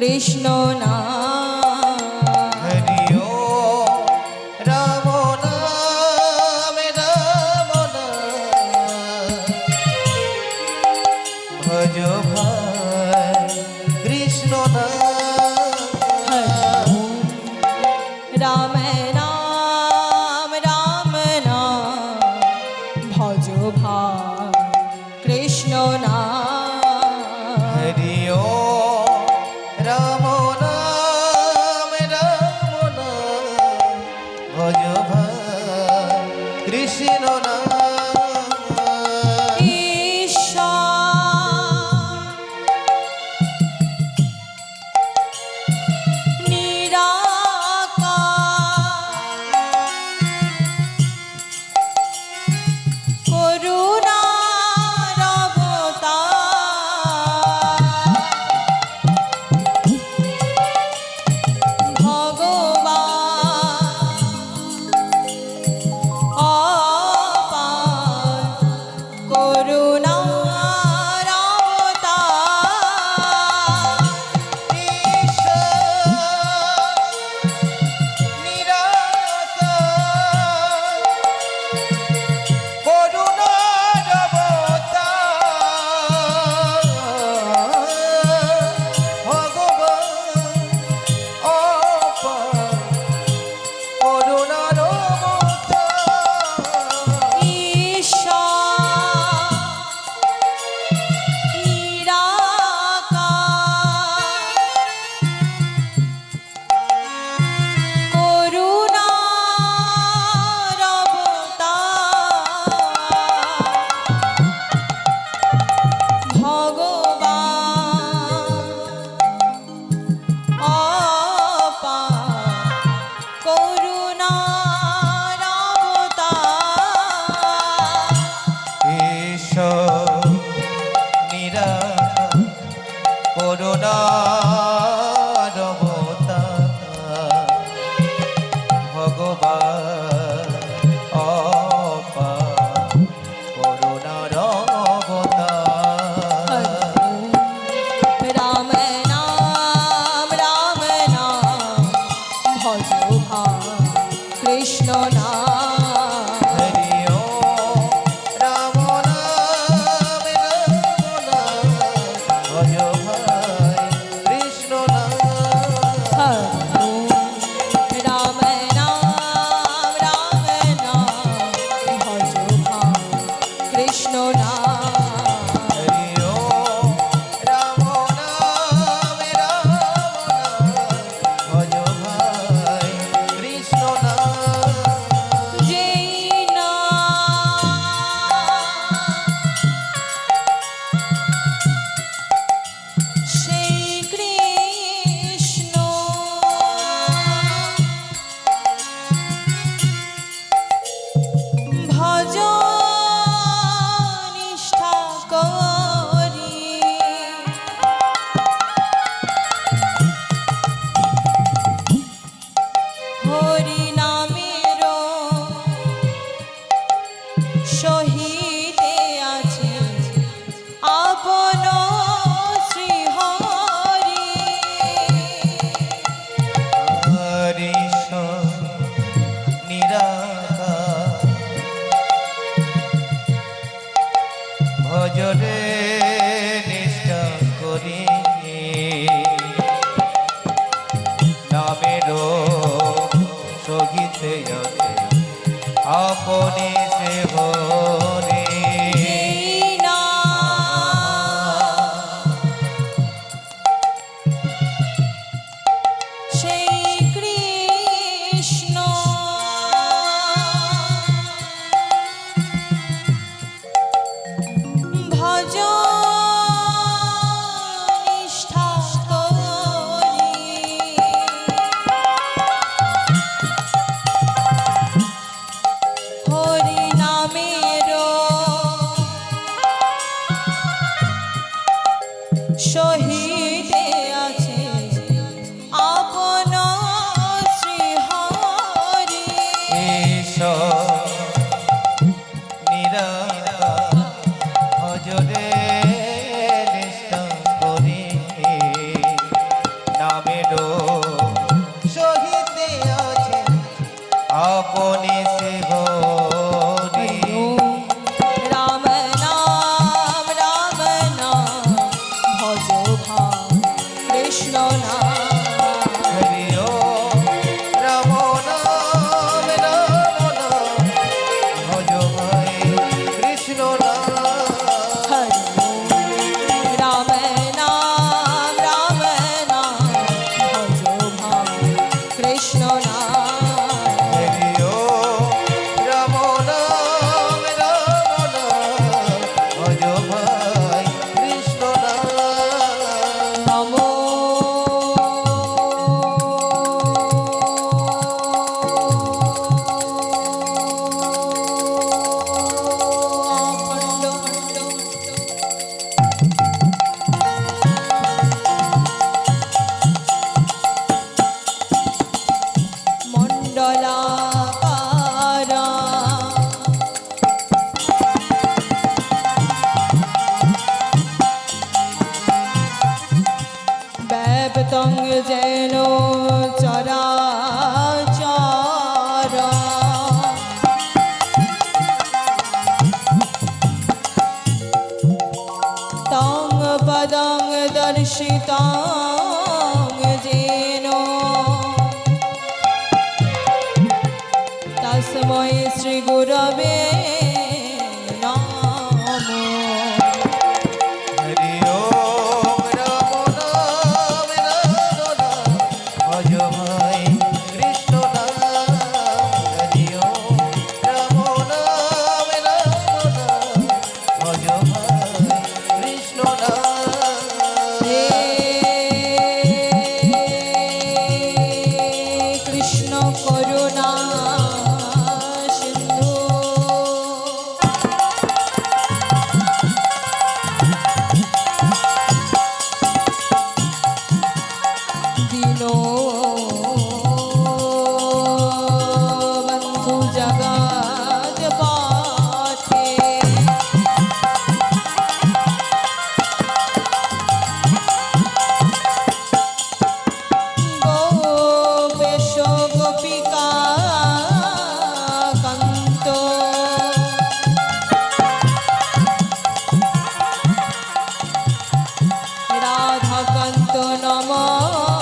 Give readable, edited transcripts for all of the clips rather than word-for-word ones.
কৃষ্ণ নাম। হরি ওম রাম নাম রাম নাম ভজ ভাই কৃষ্ণ নাম। রাম নাম রাম নাম ভজ ভাই কৃষ্ণ নাম। হরি ওম রাম নাম রাম নাম ভজ ভাই কৃষ্ণ নাম। কৃষ্ণ নাম। হরি ওম রাম নাম রাম নাম ভজ ভাই কৃষ্ণ নাম। রাম নাম রাম নাম ভজ ভাই কৃষ্ণ নাম। হরি ওম রাম নাম রাম নাম ভজ ভাই কৃষ্ণ নাম। যেই নাম সেই কৃষ্ণ ভজ নিষ্ঠা করি হরি নামের সহিতে আছে আপন শ্রী হরি। হরিশ নিরাকার ভজরে নিষ্ঠা করি নামের সহিতে আছে আপনি সে হরি। যেই নাম সেই কৃষ্ণ ভজ নিষ্ঠা করি হরি নামেরও সহিতে আছে আপনি সে হরি রাম নাম ভজ ভাই কৃষ্ণ নাম হরি ওম রাম নাম ভজ ভাই কৃষ্ণ নাম হরি রাম নাম ভজ ভাই কৃষ্ণ নাম হরি ওম রাম নাম ভজ ভাই কৃষ্ণ নাম নমো মণ্ডলাকারা ব্যাপ্তং যেন চরাচর তং পদং দর্শিতং যেন তস্मै শ্রী গুরবে নমঃ হরি ওম রাম নাম ভজ ভাই কৃষ্ণ নাম হরি ওম রাম নাম ভজ ভাই কৃষ্ণ নাম হে কৃষ্ণ করুণা সিন্ধু দীনো বন্ধু জগৎ পাঠে গোপেশ গোপিকা কান্ত রাধাকান্ত নমস্তুতে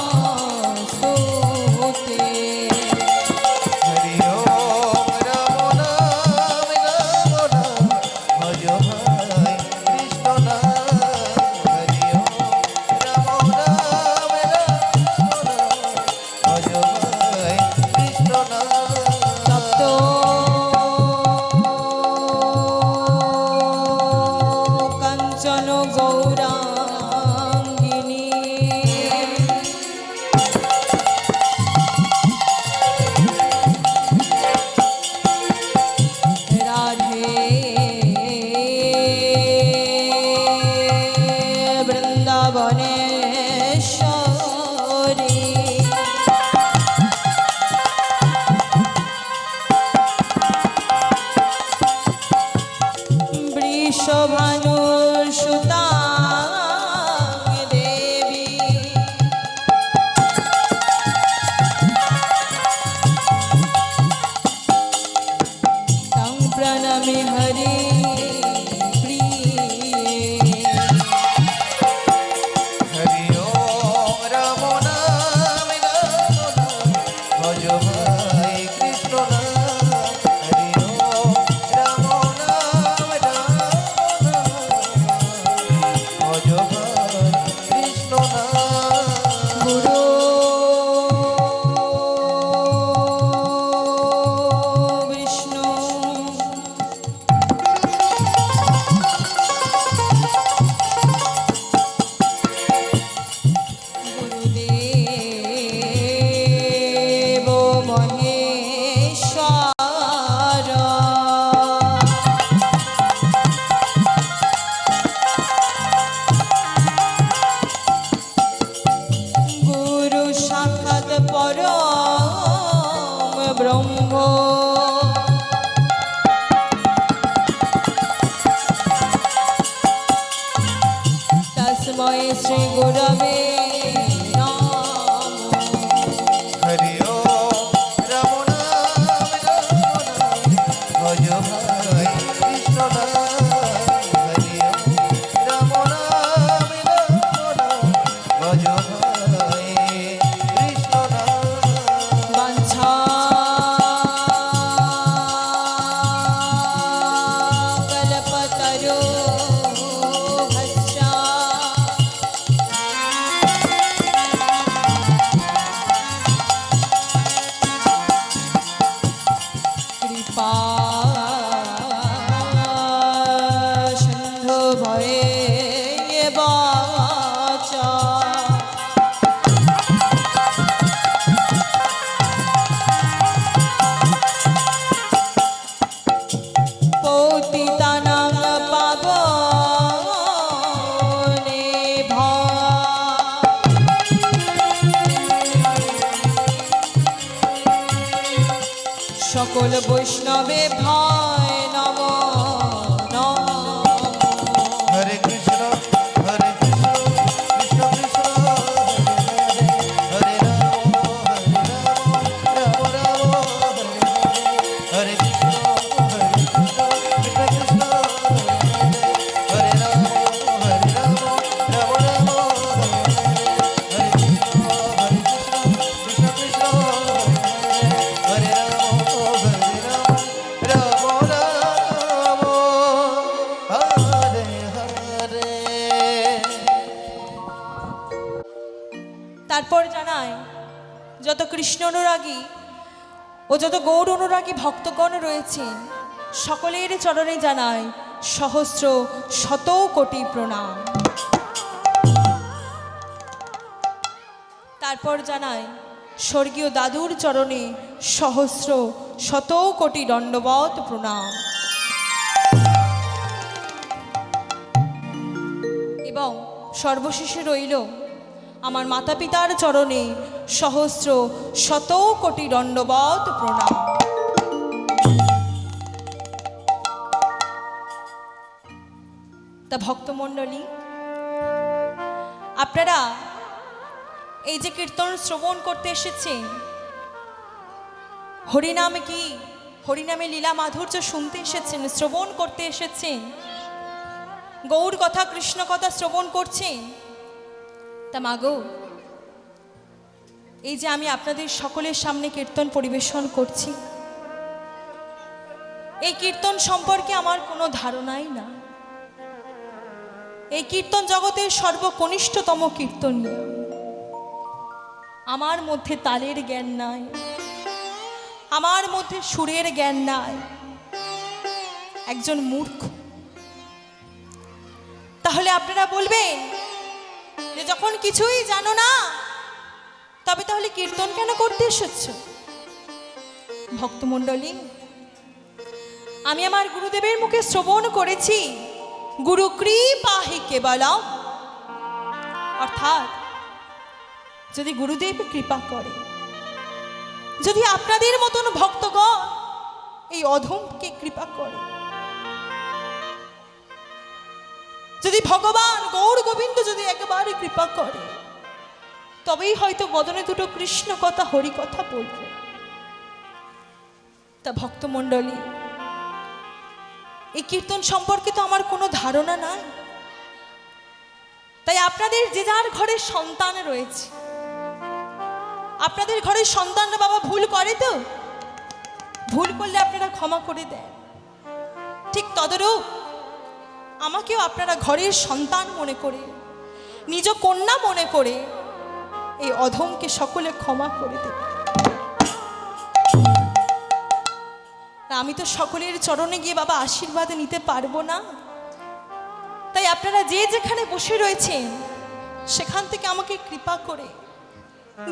সকল বৈষ্ণবে ভয় নম নম। হরে কৃষ্ণ কৃষ্ণ কৃষ্ণ হরে রাম রাম রাম হরে কৃষ্ণ কৃষ্ণ কৃষ্ণ হরে রাম রাম রাম হরে কৃষ্ণ কৃষ্ণ কৃষ্ণ হরে রাম রাম হরে হরে। তারপর জানায় যত কৃষ্ণ অনুরাগী ও যত গৌর অনুরাগী ভক্তগণ রয়েছেন সকলের চরণে জানায় সহস্র শত কোটি প্রণাম। তারপর জানায় স্বর্গীয় দাদুর চরণে সহস্র শত কোটি দণ্ডবত প্রণাম। এবং সর্বশেষে রইল আমার মাতা পিতার চরণে সহস্র শত কোটি দণ্ডবত প্রণাম। তা ভক্তমণ্ডলী, আপনারা এই যে কীর্তন শ্রবণ করতে এসেছেন, হরিনাম কি, হরিনামে লীলা মাধুর্য শুনতে এসেছেন, শ্রবণ করতে এসেছেন, গৌর কথা কৃষ্ণ কথা শ্রবণ করছেন। তা মাগো, এই যে আমি আপনাদের সকলের সামনে কীর্তন পরিবেশন করছি, এই কীর্তন সম্পর্কে আমার কোনো ধারণাই না। এই কীর্তন জগতের সর্বকনিষ্ঠতম কীর্তনীয়। আমার মধ্যে তালের জ্ঞান নাই, আমার মধ্যে সুরের জ্ঞান নাই, একজন মূর্খ। তাহলে আপনারা বলবেন যে যখন কিছুই জানো না তবে তাহলে কীর্তন কেন করতে এসেছ? ভক্তমণ্ডলী, আমি আমার গুরুদেবের মুখে শ্রবণ করেছি গুরু কৃপাহি কেবলম, অর্থাৎ যদি গুরুদেব কৃপা করে, যদি আপনাদের মতন ভক্তগণ এই অধমকে কৃপা করে, যদি ভগবান গৌর গোবিন্দ যদি একবারে কৃপা করে, তবেই হয়তো বদনে দুটো কৃষ্ণ কথা হরি কথা বলব। তা ভক্তমণ্ডলী, এই কীর্তন সম্পর্কে তো আমার কোনো ধারণা নাই। তাই আপনাদের যে যার ঘরে সন্তান রয়েছে, আপনাদের ঘরের সন্তানরা বাবা ভুল করে, তো ভুল করলে আপনারা ক্ষমা করে দেন। ঠিক তদরূপ আমাকেও আপনারা ঘরের সন্তান মনে করে, নিজ কন্যা মনে করে এই অধমকে সকলে ক্ষমা করে দেবে। আমি তো সকলের চরণে গিয়ে বাবা আশীর্বাদ নিতে পারবো না। তাই আপনারা যে যেখানে বসে রয়েছেন সেখান থেকে আমাকে কৃপা করে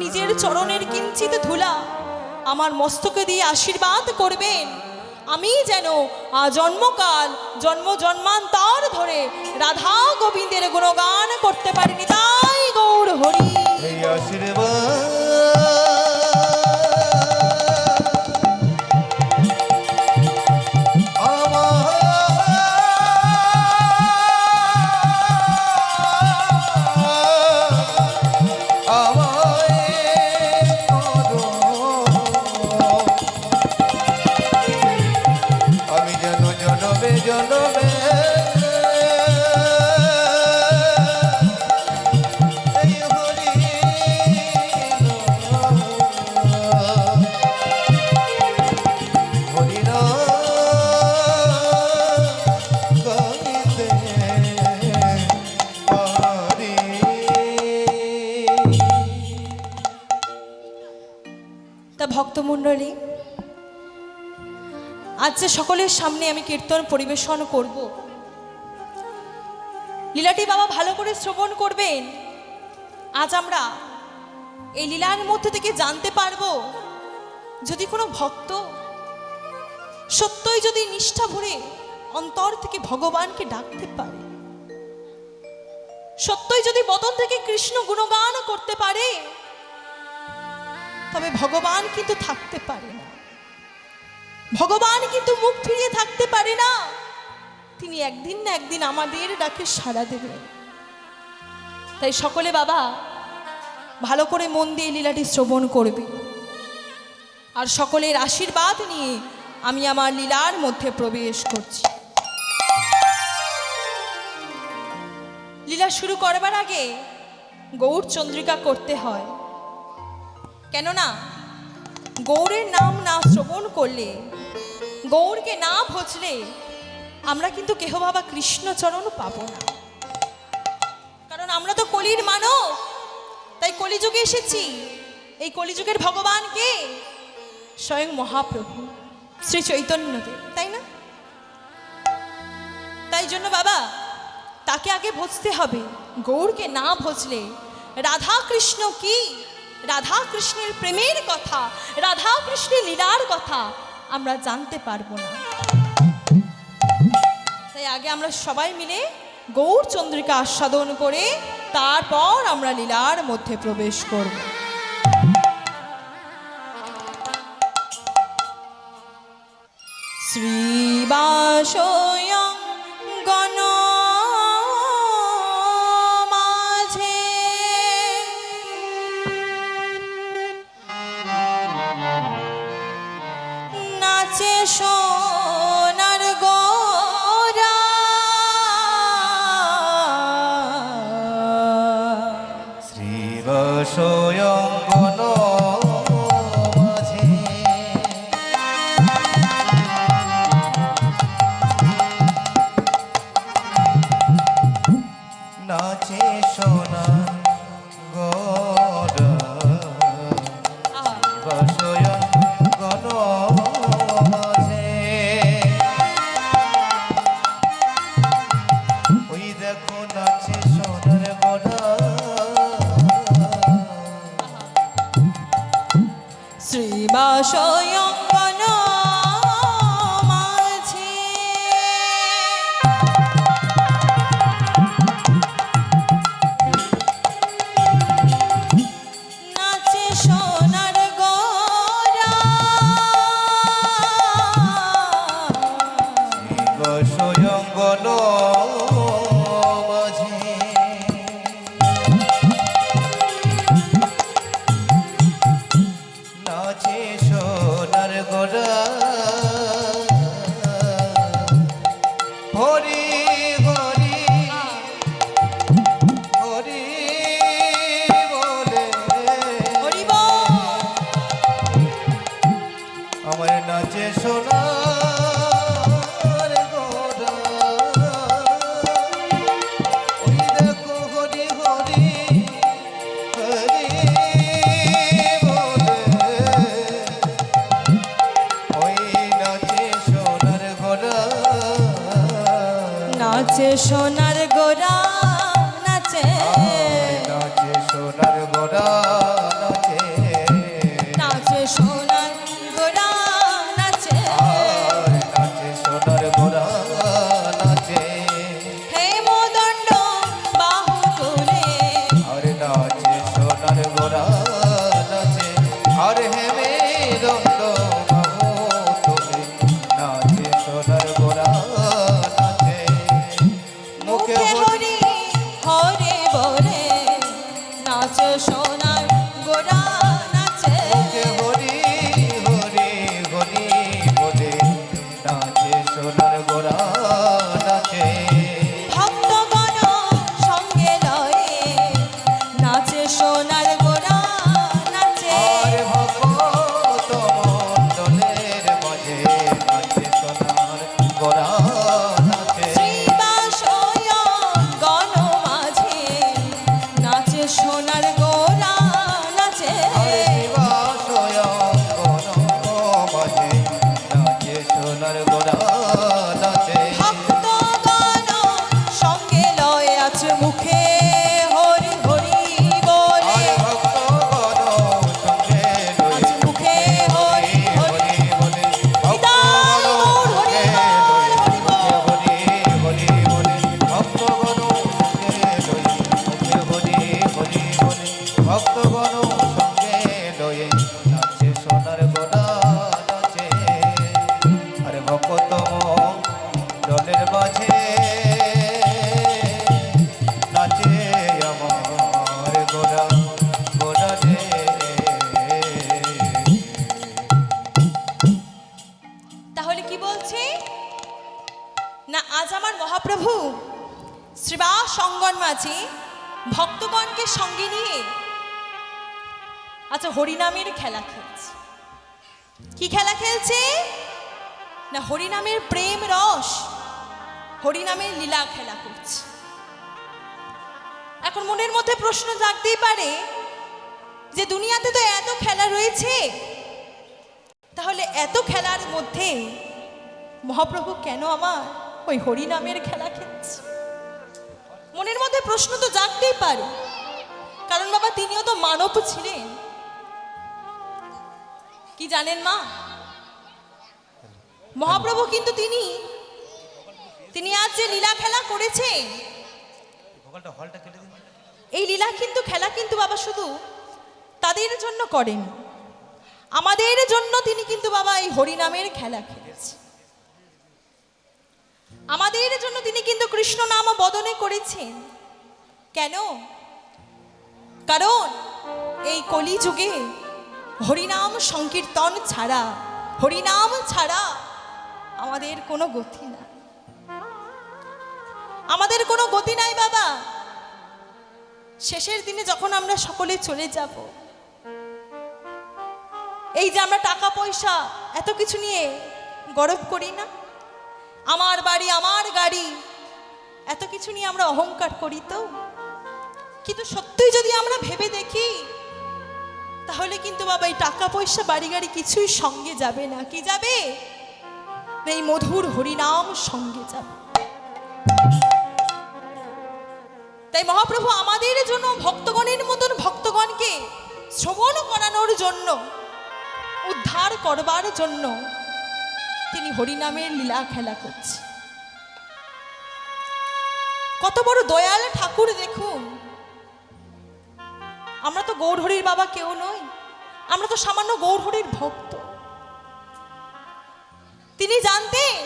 নিজের চরণের কিঞ্চিত ধুলা আমার মস্তকে দিয়ে আশীর্বাদ করবেন। আমি যেন জন্মকাল জন্ম জন্মান্তর ধরে রাধা গোবিন্দের গুণগান করতে পারিনি। তাই গৌর হরি এই আশীর্বাদ ভক্তমণ্ডলী, আজ যে সকলের সামনে আমি কীর্তন পরিবেশন করব, লীলাটি বাবা ভালো করে শ্রবণ করবেন। আজ আমরা এই লীলার মধ্যে থেকে জানতে পারবো, যদি কোনো ভক্ত সত্যই যদি নিষ্ঠা ভরে অন্তর থেকে ভগবানকে ডাকতে পারে, সত্যই যদি বদন থেকে কৃষ্ণ গুণগান করতে পারে, তবে ভগবান কিন্তু থাকতে পারে না। ভগবান কিন্তু মুখ ফিরিয়ে থাকতে পারে না, তিনি একদিন না একদিন আমাদের ডাকে সাড়া দেবেন। তাই সকলে বাবা ভালো করে মন দিয়ে লীলাটি শ্রবণ করবে, আর সকলের আশীর্বাদ নিয়ে আমি আমার লীলার মধ্যে প্রবেশ করছি। লীলা শুরু করবার আগে গৌর চন্দ্রিকা করতে হয়, কেননা গৌরের নাম না শ্রবণ করলে, গৌরকে না ভজলে আমরা কিন্তু কেহ বাবা কৃষ্ণচরণ পাবো না। কারণ আমরা তো কলির মানব, তাই কলিযুগে এসেছি। এই কলিযুগের ভগবানকে স্বয়ং মহাপ্রভু শ্রী চৈতন্যদেব, তাই না? তাই জন্য বাবা তাকে আগে ভজতে হবে। গৌরকে না ভজলে রাধা কৃষ্ণ কি, রাধা কৃষ্ণের প্রেমের কথা, রাধা কৃষ্ণের লীলার কথা আমরা জানতে পারবো না। তাই আগে আমরা সবাই মিলে গৌর চন্দ্রিকা আস্বাদন করে তারপর আমরা লীলার মধ্যে প্রবেশ করব। শ্রীবাসয়ং গণ মাঝে নাচে সোনার গোরা, শ্রীবশয়ঙ্গন মাঝে নাচে সোনা গড়া, শ্রীবশয়ঙ্গন মাঝে ওই দেখো নাচে সোনার গড়া, শ্রীবাসয়ং গণ মাঝে নাচে সোনার গোরা, শ্রীবশয়ঙ্গন মাঝে নাচে সোনার গোরা, হরি হরি হরি বলে হরি বল। আমার নাচে সোনার গোরা, ওই দেখো হরি হরি হরি বলে ওই নাচে সোনার গোরা, নাচে সোনার গোরা, নাচে নাচে সোনার গোরা, নাচে নাচে সোনার গোরা, নাচে আর নাচে সোনার গোরা, নাচে হে মোদণ্ড বাহু তুলে, আর নাচে সোনার গোরা, নাচে আর হেমে দণ্ড বাহু তুলে, নাচে সোনার গোরা, নাচে মুখে মুখে হরি হরে বলে, নাচে সোনার গোরা, নাচে মুখে হরি হরি হরি বলে, নাচে সোনার গোরা, নাচে ভক্তগণ সঙ্গে লয়ে, নাচে সোনার গোরা, নাচে আর ভক্ত মাঝে ভক্তগণকে সঙ্গে নিয়ে আচ্ছা হরিনামের খেলা খেলছে। কি খেলা খেলছে না, হরিনামের প্রেম রস, হরিনামের লীলা খেলা করছে। এখন মনের মধ্যে প্রশ্ন জাগতেই পারে যে দুনিয়াতে তো এত খেলা রয়েছে, তাহলে এত খেলার মধ্যে মহাপ্রভু কেন আমার ওই হরিনামের খেলা খেলছে? মনের মধ্যে প্রশ্ন তো জাগতেই পারে, কারণ বাবা তিনিও তো মানব ছিলেন। কি জানেন মা, মহাপ্রভু কিন্তু তিনি আজ যে লীলা খেলা করেছেন, এই লীলা কিন্তু খেলা কিন্তু বাবা শুধু তাদের জন্য করেন, আমাদের জন্য তিনি কিন্তু বাবা এই হরিনামের খেলা খেলেছে। আমাদের জন্য তিনি কিন্তু কৃষ্ণ নাম বদনে করেছেন। কেন? কারণ এই কলিযুগে হরিনাম সংকীর্তন ছাড়া, হরিনাম ছাড়া আমাদের কোনো গতি নাই, আমাদের কোনো গতি নাই বাবা। শেষের দিনে যখন আমরা সকলে চলে যাব, এই যে আমরা টাকা পয়সা এত কিছু নিয়ে গর্ব করি না, আমার বাড়ি আমার গাড়ি এত কিছু নিয়ে আমরা অহংকার করি, তো কিন্তু সত্যিই যদি আমরা ভেবে দেখি, তাহলে কিন্তু বাবা এই টাকা পয়সা বাড়ি গাড়ি কিছুই সঙ্গে যাবে না। কি যাবে? এই মধুর হরিনাম সঙ্গে যাবে। তাই মহাপ্রভু আমাদের জন্য ভক্তগণের মতন ভক্তগণকে শ্রবণ করানোর জন্য, উদ্ধার করবার জন্য তিনি হরিনামের লীলা খেলা করছে। কত বড় দয়াল ঠাকুর দেখুন। আমরা তো গৌরহরির বাবা কেউ নই, আমরা তো সামান্য গৌরহরির ভক্ত। তিনি জানতেন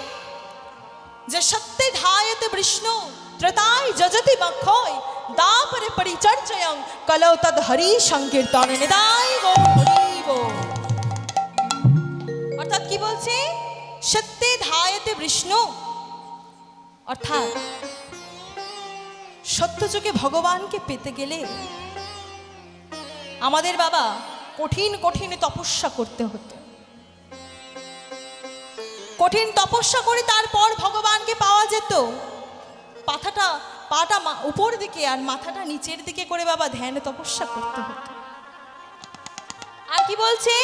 যে সত্যে ধায়তে বিষ্ণু ত্রেতায় যজতি মক্ষয় দাপরে পরিচর্যয়ং কলৌ তদ হরি সংকীর্তন নিদায় গৌরহরি বল। অর্থাৎ কি বলছে? সত্যে ধায়তে বিষ্ণু, অর্থাৎ সত্যযুগে ভগবানকে পেতে গেলে আমাদের বাবা কঠিন কঠিন তপস্যা করতে হতো। কঠিন তপস্যা করে তারপর ভগবানকে পাওয়া যেত। পাটা উপর দিকে আর মাথাটা নিচের দিকে করে বাবা ধ্যান তপস্যা করতে হতো। আর কি বলছে?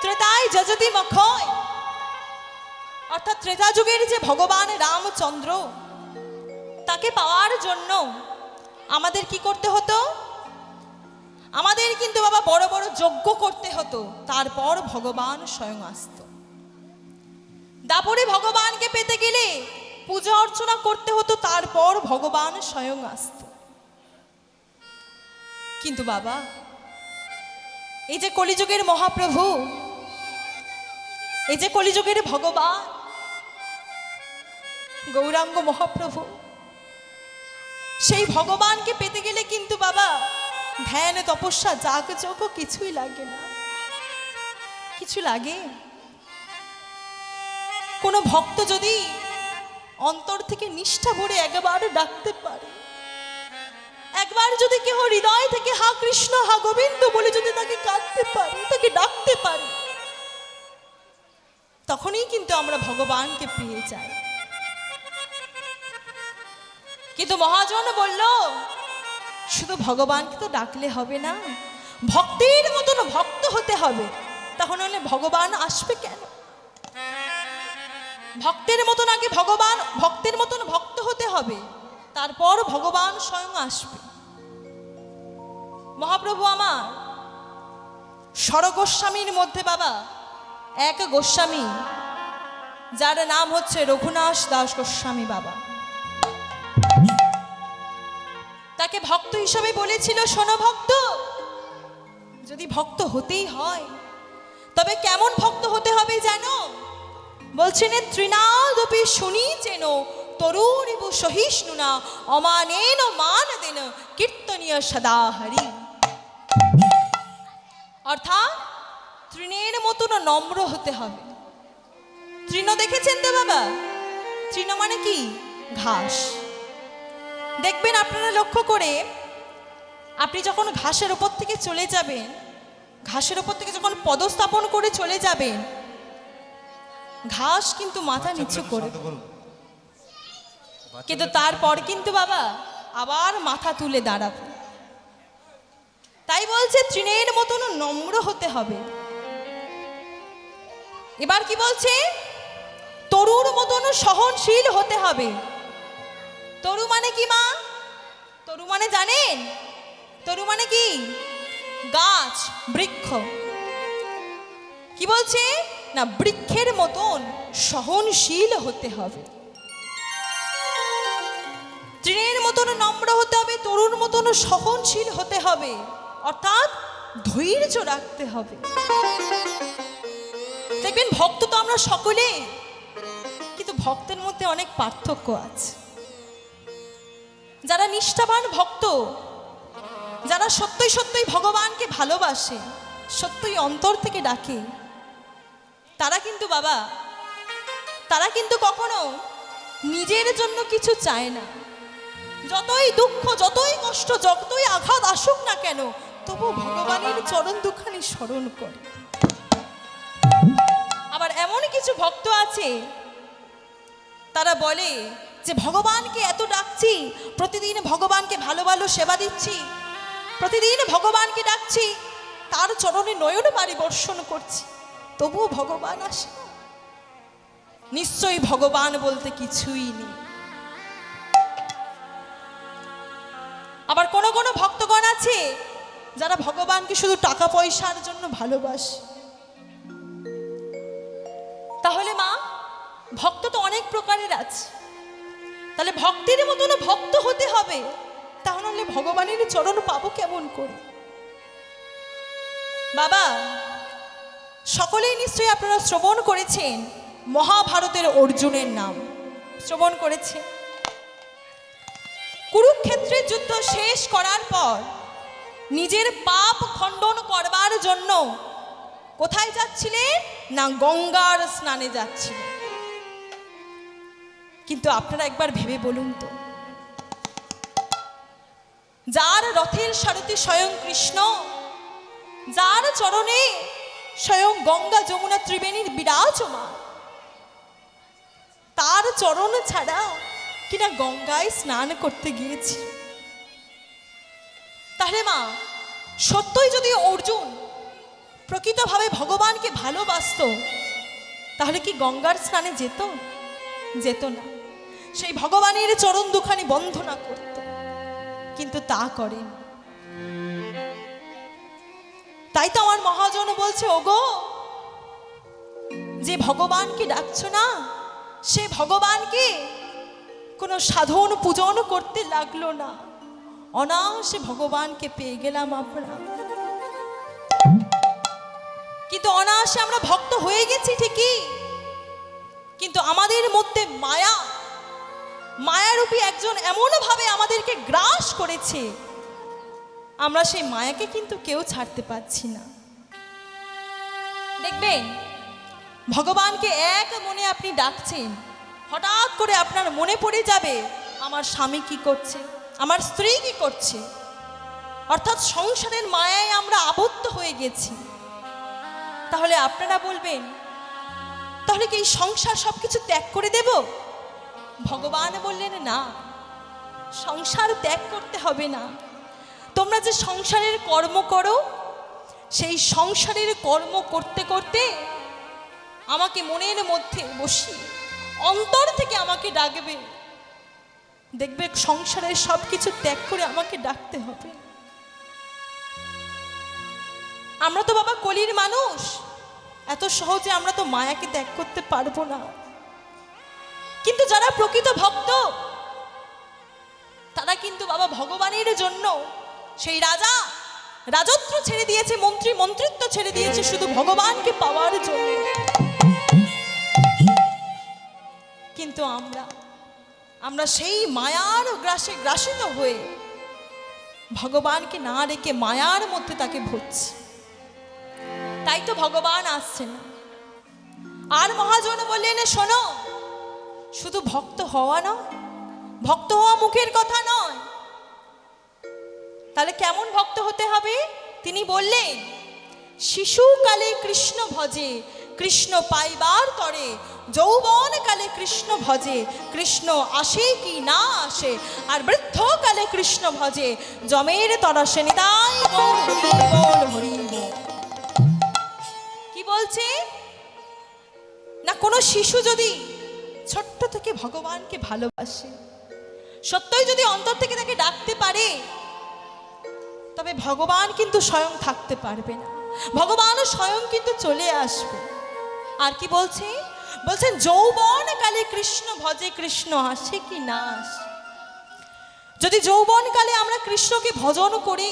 ত্রেতায় যজতি মক্ষয়, অর্থাৎ ত্রেতা যুগের যে ভগবান রামচন্দ্র, তাকে পাওয়ার জন্য আমাদের কি করতে হতো? আমাদের কিন্তু বাবা বড় বড় যজ্ঞ করতে হতো, তারপর ভগবান স্বয়ং আসত। দাপরে ভগবানকে পেতে গেলে পূজা অর্চনা করতে হতো, তারপর ভগবান স্বয়ং আসত। কিন্তু বাবা এই যে কলিযুগের মহাপ্রভু, এই যে কলিযুগের ভগবান গৌরাঙ্গ মহাপ্রভু, সেই ভগবানকে পেতে গেলে কিন্তু বাবা ধ্যান তপস্যা যাগযজ্ঞ কিছুই লাগে না। কিছু লাগে? কোনো ভক্ত যদি অন্তর থেকে নিষ্ঠা ভরে একবার ডাকতে পারে, একবার যদি কেউ হৃদয় থেকে হা কৃষ্ণ হা গোবিন্দ বলে যদি তাকে কাঁদতে পারে, তাকে ডাকতে পারে, তখনই কিন্তু আমরা ভগবানকে পেয়ে যাই। কিন্তু মহাজন বলল, শুধু ভগবানকে তো ডাকলে হবে না, ভক্তের মতন ভক্ত হতে হবে। তখন হলে ভগবান আসবে কেন? ভক্তের মতন আগে ভগবান, ভক্তের মতন ভক্ত হতে হবে, তারপর ভগবান স্বয়ং আসবে। মহাপ্রভু আমার স্বরগোস্বামীর মধ্যে বাবা এক গোস্বামী, যার নাম হচ্ছে রঘুনাথ দাস গোস্বামী বাবা, তাকে ভক্ত হিসাবে বলেছিল, শোনো ভক্ত, যদি ভক্ত হতেই হয় তবে কেমন ভক্ত হতে হবে জানো? বলছেন, তৃণাদপি শুনি চেন তরুরিব সহিষ্ণুনা অমানেন মান দেন কীর্তনীয় সদা হরি। অর্থাৎ তৃণের মতন নম্র হতে হবে। তৃণ দেখেছেন তো বাবা? তৃণ মানে কি? ঘাস। দেখবেন আপনারা লক্ষ্য করে, আপনি যখন ঘাসের ওপর থেকে চলে যাবেন, ঘাসের ওপর থেকে যখন পদস্থাপন করে চলে যাবেন, ঘাস কিন্তু মাথা নিচু করে, কিন্তু তারপর কিন্তু বাবা আবার মাথা তুলে দাঁড়াবে। তাই বলছে তৃণের মতন নম্র হতে হবে। এবার কি বলছে? তরুর মতন সহনশীল হতে হবে। তরু মানে কি মা? তরু মানে জানেন? তরু মানে কি? গাছ, বৃক্ষ। কি বলছে না, বৃক্ষের মতন সহনশীল হতে হবে, তৃণের মতন নম্র হতে হবে, তরুর মতন সহনশীল হতে হবে, অর্থাৎ ধৈর্য রাখতে হবে। দেখবেন ভক্ত তো আমরা সকলে, কিন্তু ভক্তের মধ্যে অনেক পার্থক্য আছে। যারা নিষ্ঠাবান ভক্ত, যারা সত্যই সত্যই ভগবানকে ভালোবাসে, সত্যই অন্তর থেকে ডাকে, তারা কিন্তু বাবা, তারা কিন্তু কখনো নিজের জন্য কিছু চায় না। যতই দুঃখ, যতই কষ্ট, যতই আঘাত আসুক না কেন, তবু ভগবানের চরণ দুখানি স্মরণ করে। আবার এমন কিছু ভক্ত আছে, তারা বলে যে ভগবানকে এত ডাকছি, প্রতিদিন ভগবানকে ভালো ভালো সেবা দিচ্ছি, প্রতিদিন ভগবানকে ডাকছি, তার চরণে নয়ন বাড়ি বর্ষণ করছি, তবুও ভগবান আসে না। নিশ্চয়ই ভগবান বলতে কিছুই নেই। আবার কোন কোন ভক্তগণ আছে যারা ভগবানকে শুধু টাকা পয়সার জন্য ভালোবাসে। তাহলে মা, ভক্ত তো অনেক প্রকারের আছে, তাহলে ভক্তির মতন ভক্ত হতে হবে, তাহলে ভগবানের চরণ পাবো কেমন করে? বাবা, সকলেই নিশ্চয়ই আপনারা শ্রবণ করেছেন মহাভারতের অর্জুনের নাম শ্রবণ করেছে। কুরুক্ষেত্রের যুদ্ধ শেষ করার পর নিজের পাপ খণ্ডন করবার জন্য কোথায় যাচ্ছিলেন না, গঙ্গার স্নানে যাচ্ছিলেন। কিন্তু আপনারা একবার ভেবে বলুন তো, যার রথের সারথি স্বয়ং কৃষ্ণ, যার চরণে স্বয়ং গঙ্গা যমুনা ত্রিবেণীর বিরাজমান, তার চরণ ছাড়া কিনা গঙ্গায় স্নান করতে গিয়েছি। তাহলে মা, সত্যই যদি অর্জুন প্রকৃতভাবে ভগবানকে ভালোবাসত, তাহলে কি গঙ্গার স্নানে যেত? যেত না। সেই ভগবানের চরণ দুখানি বন্দনা করত, কিন্তু তা করেন। তাই তো আমার মহাজন বলছে, ওগো, যে ভগবানকে ডাকছো না, সে ভগবানকে কোনো সাধন পূজন করতে লাগলো না, অনায়াসে ভগবানকে পেয়ে গেলাম আমরা। কিন্তু অনায়াসে আমরা ভক্ত হয়ে গেছি ঠিকই, কিন্তু আমাদের মধ্যে মায়ারূপী একজন এমনভাবে আমাদেরকে গ্রাস করেছে, আমরা সেই মায়াকে কিন্তু কেউ ছাড়তে পারছি না। দেখবেন ভগবানকে এক মনে আপনি ডাকছেন, হঠাৎ করে আপনার মনে পড়ে যাবে আমার স্বামী কি করছে, আমার স্ত্রী কি করছে, অর্থাৎ সংসারের মায়ায় আমরা আবদ্ধ হয়ে গেছি। তাহলে আপনারা বলবেন, তাহলে কি এই সংসার সবকিছু ত্যাগ করে দেব? ভগবান বললেন, না, সংসার ত্যাগ করতে হবে না। তোমরা যে সংসারের কর্ম করো, সেই সংসারের কর্ম করতে করতে আমাকে মনের মধ্যে বসিয়ে অন্তর থেকে আমাকে ডাকবে। দেখবে সংসারের সব কিছু ত্যাগ করে আমাকে ডাকতে হবে। আমরা তো বাবা কলির মানুষ, এত সহজে আমরা তো মায়াকে ত্যাগ করতে পারবো না। কিন্তু যারা প্রকৃত ভক্ত, তারা কিন্তু বাবা ভগবানের জন্য সেই রাজা রাজত্ব ছেড়ে দিয়েছে, মন্ত্রিত্ব ছেড়ে দিয়েছে শুধু ভগবানকে পাওয়ার জন্য। কিন্তু আমরা সেই মায়ার গ্রাসে গ্রাসিত হয়ে ভগবানকে না রেখে মায়ার মধ্যে তাকে ভুগছি। তাই তো ভগবান আসছে না। আর মহাজন বললেন, শোনো, শুধু ভক্ত হওয়া নয়, ভক্ত হওয়া মুখের কথা নয়, তাহলে কেমন ভক্ত হতে হবে? তিনি বললেন, শিশুকালে কৃষ্ণ ভজে কৃষ্ণ পাইবার তরে, যৌবন কালে কৃষ্ণ ভজে কৃষ্ণ আসে কি না আসে, আর বৃদ্ধকালে কৃষ্ণ ভজে জমের তরসে নিতাই গৌর হরি বল হরি বল। কি বলছে না, কোনো শিশু যদি ছোট্ট থেকে ভগবানকে ভালোবাসে, সত্যই যদি অন্তর থেকে তাকে ডাকতে পারে, তবে ভগবান কিন্তু স্বয়ং থাকতে পারবে না, ভগবানও স্বয়ং কিন্তু চলে আসবে। আর কি বলছে? বলছেন যৌবন কালে কৃষ্ণ ভজে কৃষ্ণ আসে কি না আসে। যদি যৌবন কালে আমরা কৃষ্ণকে ভজন করি,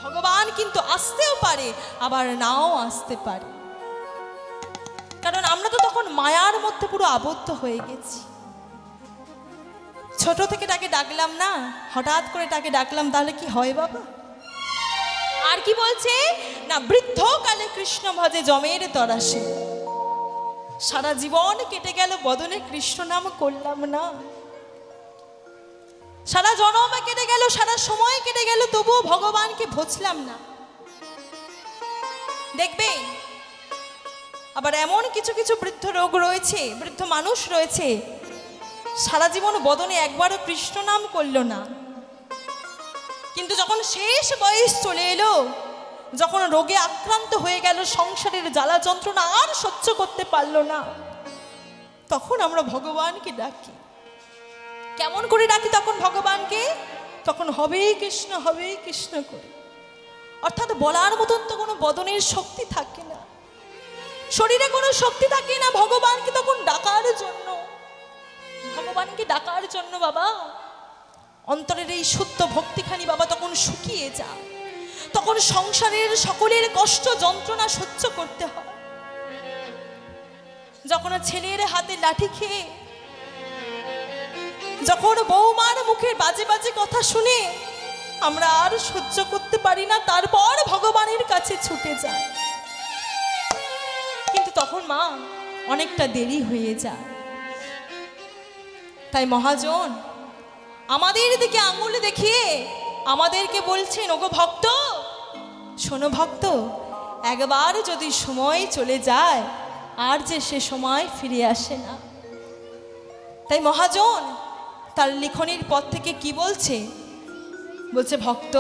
ভগবান কিন্তু আসতেও পারে, আবার নাও আসতে পারে। কারণ আমরা তো তখন মায়ার মধ্যে পুরো আবদ্ধ হয়ে গেছি। ছোট থেকে তাকে ডাকলাম না, হঠাৎ করে তাকে ডাকলাম, তাহলে কি হয় বাবা? আর কি বলছে না, বৃদ্ধকালে কৃষ্ণ ভজে জমের তরাসে। সারা জীবন কেটে গেল, বদনে কৃষ্ণ নাম করলাম না, সারা জনম কেটে গেল, সারা সময় কেটে গেল, তবুও ভগবানকে ভজলাম না। দেখবেন আবার এমন কিছু কিছু বৃদ্ধ রোগ রয়েছে, বৃদ্ধ মানুষ রয়েছে, সারা জীবন বদনে একবারও কৃষ্ণ নাম করল না, কিন্তু যখন শেষ বয়স চলে এলো, যখন রোগে আক্রান্ত হয়ে গেল, সংসারের জ্বালা যন্ত্রণা আর সহ্য করতে পারলো না, তখন আমরা ভগবানকে ডাকি। কেমন করে ডাকি তখন ভগবানকে? তখন হবে কৃষ্ণ করে, অর্থাৎ বলার মতন তো কোনো বদনের শক্তি থাকে না, শরীরে কোনো শক্তি থাকে না ভগবানকে তখন ডাকার জন্য। ভগবানকে ডাকার জন্য বাবা অন্তরের এই শুদ্ধ ভক্তিখানি বাবা তখন শুকিয়ে যায়, তখন সংসারের সকলের কষ্ট যন্ত্রণা সহ্য করতে হয়। যখন ছেলের হাতে লাঠি খেয়ে, যখন বৌমার মুখে বাজে বাজে কথা শুনে আমরা আর সহ্য করতে পারি না, তারপর ভগবানের কাছে ছুটে যায়, কিন্তু তখন মা অনেকটা দেরি হয়ে যায়। তাই মহাজন আমাদের দিকে আঙুল দেখিয়ে আমাদেরকে বলছেন, ওগো ভক্ত শোনো ভক্ত, একবার যদি সময় চলে যায় আর যে সে সময় ফিরে আসে না। তাই মহাজন তার লিখনির পথ থেকে কি বলছে? বলছে ভক্ত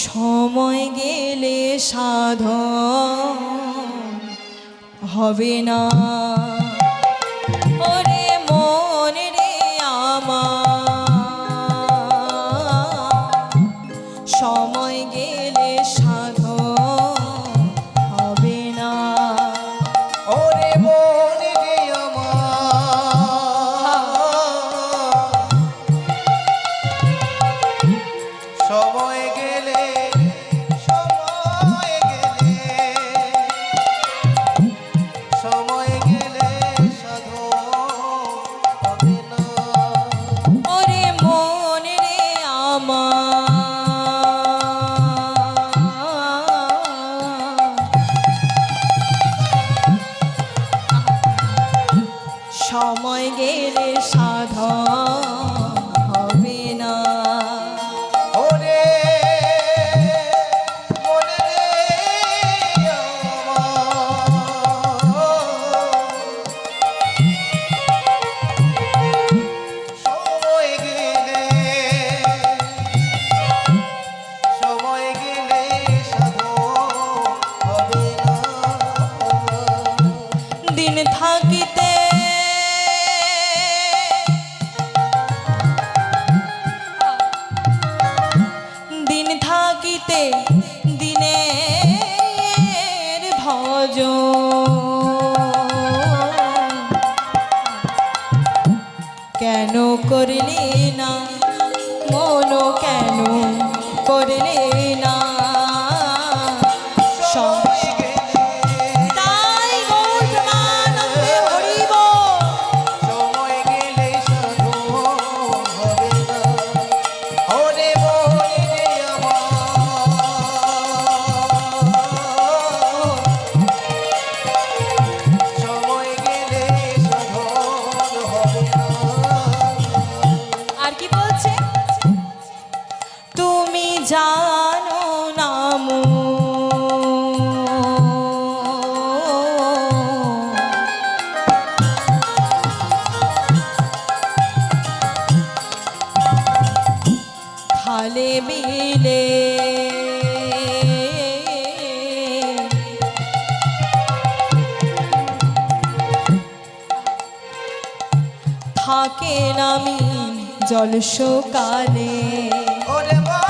সময় গেলে সাধন হবে না, ওরে মন রে আমার, সময় গেলে সাধন হবে না, ওরে মন রে আমার, সময় গেলে সময় গেলে সাধন হবে না, ওরে মন রে আমার, সময় গেলে সাধন হবে না, ওরে মন রে আমার, সময় গেলে সাধন হবে না, দিন থাকিতে দিন থাকিতে দিনের ভজ, কেন করলি না মন, কেন করলি না সময় গেলে তাই গৌর প্রেমানন্দে হরি বল। সময় গেলে সাধন হবে না, ওরে মন রে আমার, সময় গেলে সাধন হবে না, আর কি বলছে? থাকে নামি জলসকালে। ওরে মা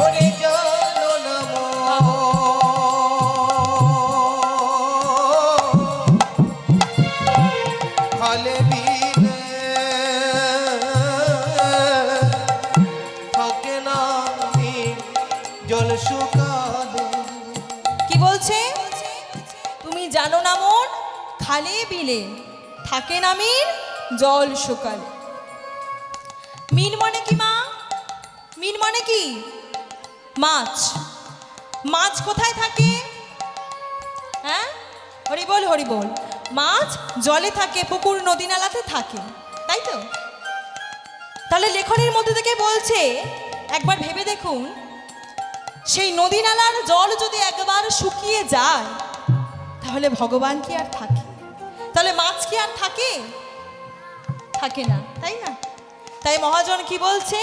ওরে জানো না খালে বিলে থাকে না জল শুকালে। কি বলছে? তুমি জানো না মন, খালে বিলে থাকে নামির জল শুকালে। মিন মানে কি মা? মিন মানে কি? মাছ। মাছ কোথায় থাকে? হ্যাঁ, হরি বল হরি বল। মাছ জলে থাকে, পুকুর নদী নালাতে থাকে, তাই তো? তাহলে লেখনের মধ্যে থেকে বলছে, একবার ভেবে দেখুন, সেই নদী নালার জল যদি একবার শুকিয়ে যায়, তাহলে ভগবান কি আর থাকে? তাহলে মাছ কি আর থাকে? থাকে না, তাই না? তাই মহাজন কি বলছে?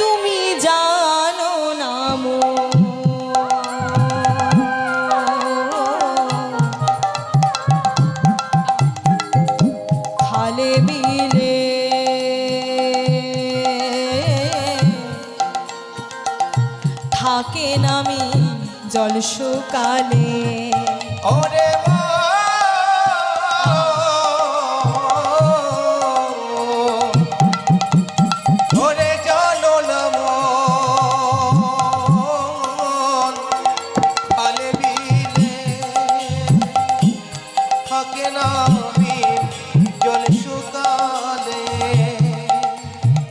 তুমি জানো না খালে বিলে থাকে নামি জল শুকালে। ওরে মা ওরে জানো না মন খালে বিলে থাকে না জল শুকালে।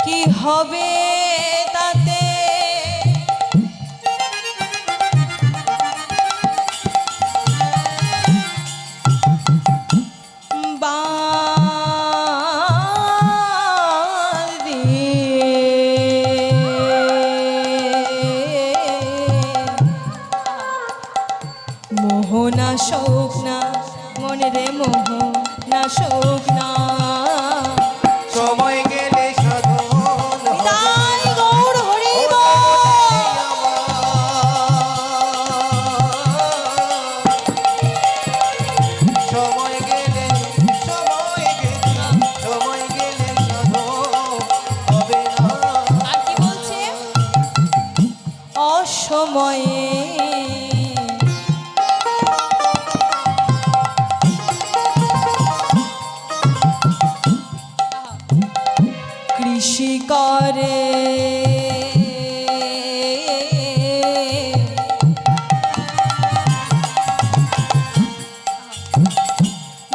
কি হবে তাতে? মোহনা শোক না মনে রে, মোহনা শোক না। সময় গেলে সাধন তাই গৌর হরি বল। সময় গেলে সময় গেলে সাধন হবে না। আর কি বলছে? অসময়ে কৃষি করে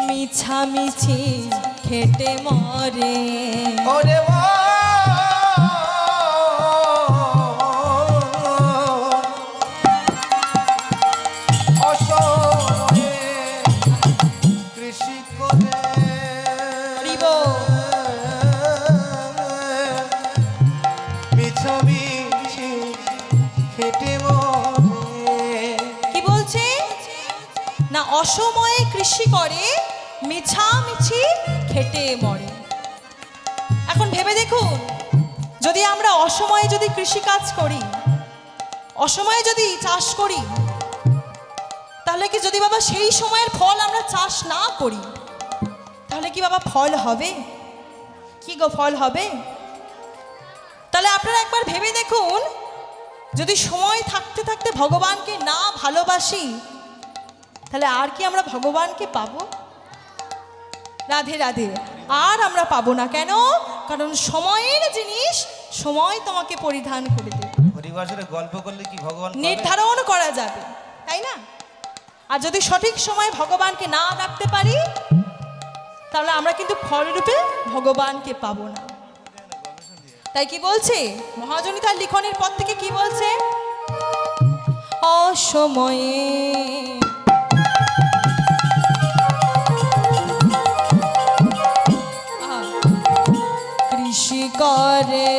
মিছামিছি খেটে মরে। ওরে মা অসময়ে কৃষি করে হরিব। মিছামিছি খেটে মরে। কি বলছে? না অসময়ে কৃষি করে, মিছামিছি খেটে মরে। এখন ভেবে দেখুন, যদি আমরা অসময়ে যদি কৃষি কাজ করি, অসময়ে যদি চাষ করি, তাহলে কি যদি বাবা সেই সময়ের ফল আমরা চাষ না করি, তাহলে কি বাবা ফল হবে? কি গো ফল হবে? তাহলে আপনারা একবার ভেবে দেখুন, যদি সময় থাকতে থাকতে ভগবানকে না ভালোবাসি, তাহলে আর কি আমরা ভগবানকে পাবো? রাধে রাধে, আর আমরা পাবো না। কেন? কারণ সময়ের জিনিস সময় তোমাকে পরিধান করে দেবে। হরিবাসরে গল্প করলে কি ভগবান পাবে? নির্ধারণ করা যাবে, তাই না? আর যদি সঠিক সময় ভগবানকে না ডাকতে পারি, তাহলে আমরা কিন্তু ফলরূপে ভগবানকে পাবো না। তাই কি বলছে মহাজনী তার লিখনের পর থেকে? কি বলছে? অসময়ে কৃষি করে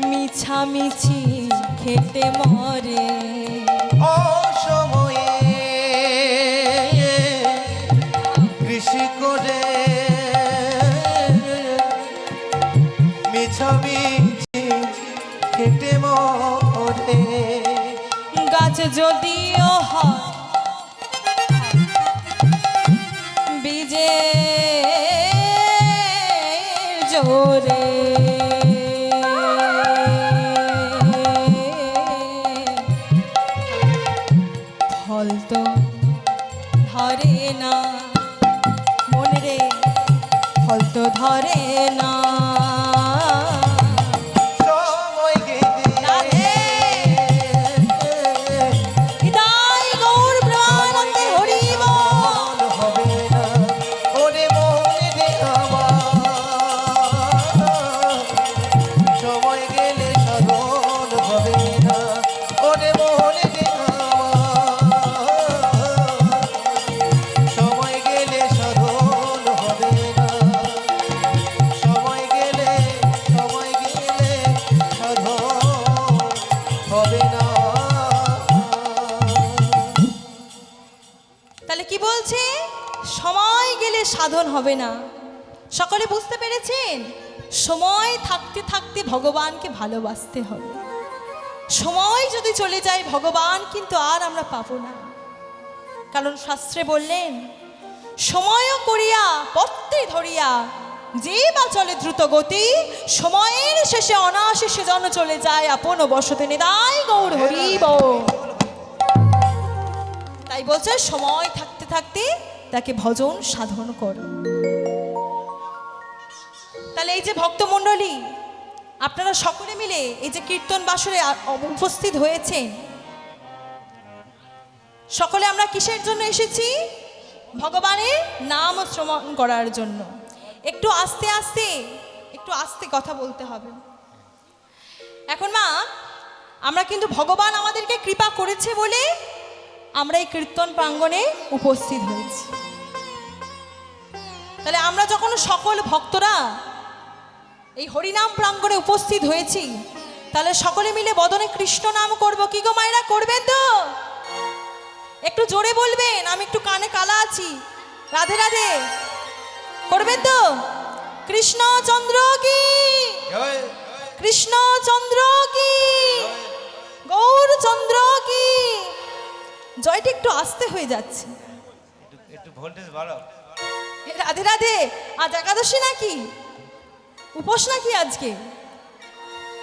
মিছামিছি খেটে মরে। অসময়ে কৃষি করে আছে যদিও হয় বিজে জোরে, ফল তো ধরে না মনে রে, ফল তো ধরে না। সময় গেলে রাধে হৃদয় গৌর প্রেমানন্দে হরি বল। হবে না ওরে মনে রে আমার, সময় গেলে সাধন হবে না ওরে মনে রে আমার, সময় গেলে সাধন হবে না, সময় গেলে সাধন হবে না। তাহলে কি বলছে? সময় গেলে সাধন হবে না। সকলে বুঝতে পেরেছেন? সময় থাকতে থাকতে ভগবানকে ভালোবাসতে হবে। সময় যদি চলে যায় ভগবান কিন্তু আর আমরা পাবো না। কারণ শাস্ত্রে বললেন সময়ও করিয়া পত্তে ধরিয়া যে বা চলে দ্রুত গতি, সময়ের শেষে অনাশেষে জন চলে যায় আপন বসতে নিদায় গৌর হরি বল। তাই বলছে সময় থাকতে থাকতে তাকে ভজন সাধন করো। তাহলে এই যে ভক্তমণ্ডলী আপনারা সকলে মিলে এই যে কীর্তন বাসরে উপস্থিত হয়েছেন, সকলে আমরা কিসের জন্য এসেছি? ভগবানের নাম শ্রবণ করার জন্য। একটু আস্তে আস্তে কথা বলতে হবে। এখন মা আমরা কিন্তু ভগবান আমাদেরকে কৃপা করেছে বলে আমরা এই কীর্তন প্রাঙ্গণে উপস্থিত হয়েছি। তাহলে আমরা যখন সকল ভক্তরা এই হরিনাম প্রাঙ্গণে উপস্থিত হয়েছি, তাহলে সকলে মিলে বদনে কৃষ্ণ নাম করব। কি গো মায়েরা, করবেন তো? একটু জোরে বলবেন, আমি একটু কানে কালা আছি। রাধে রাধে করবেন তো? কৃষ্ণচন্দ্র কি, কৃষ্ণচন্দ্র কি, গৌরচন্দ্র কি। জয়টা একটু আস্তে হয়ে যাচ্ছে। একটু ভোল্টেজ বাড়াও। রাধে রাধে। আজ একাদশী নাকি, উপোস নাকি আজকে?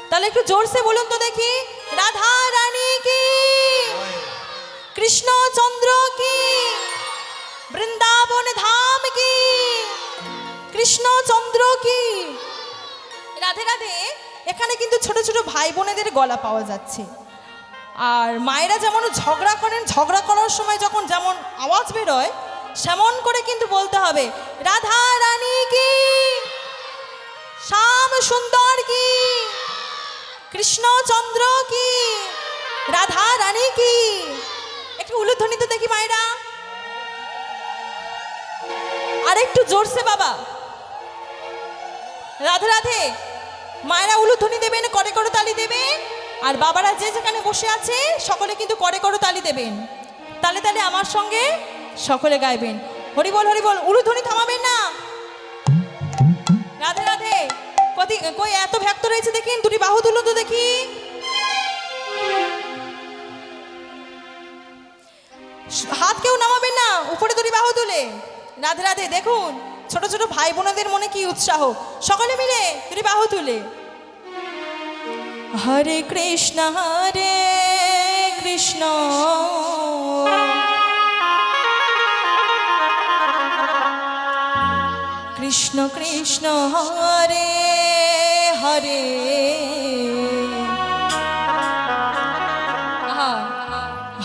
তাহলে একটু জোরসে বলুন তো দেখি। রাধা রানী কি, কৃষ্ণচন্দ্র কি, বৃন্দাবন ধাম কি, কৃষ্ণচন্দ্র কি। রাধে রাধে। এখানে কিন্তু ছোট ছোট ভাই বোনেদের গলা পাওয়া যাচ্ছে। আর মায়েরা যেমন ঝগড়া করেন, ঝগড়া করার সময় যখন যেমন আওয়াজ বেরোয় সেমন করে কিন্তু বলতে হবে। রাধা রানী কি, শ্যাম সুন্দর কি, কৃষ্ণচন্দ্র কি, রাধা রানী কি। একটু উলুধ্বনি তো দেখি মায়েরা, আর একটু জোরসে বাবা। রাধে রাধে। মায়েরা উলুধ্বনি দেবেন, করে করে তালি দেবেন। আর বাবারা যে যেখানে বসে আছে সকলে কিন্তু করে করে তালি দেবেন। তালে তালে আমার সঙ্গে সকলে গাইবেন হরি বল হরি বল। উলুধ্বনি থামাবেন না। রাধে রাধে। কই এত ভক্ত রয়েছে দেখেন, দুটি বাহু তুলো তো দেখি। হাত কেউ নামাবেন না, উপরে দুটি বাহু তুলে। রাধে রাধে। দেখুন ছোট ছোট ভাই বোনদের মনে কি উৎসাহ, সকলে মিলে দুটি বাহু তুলে। হরে কৃষ্ণ কৃষ্ণ কৃষ্ণ হরে হরে,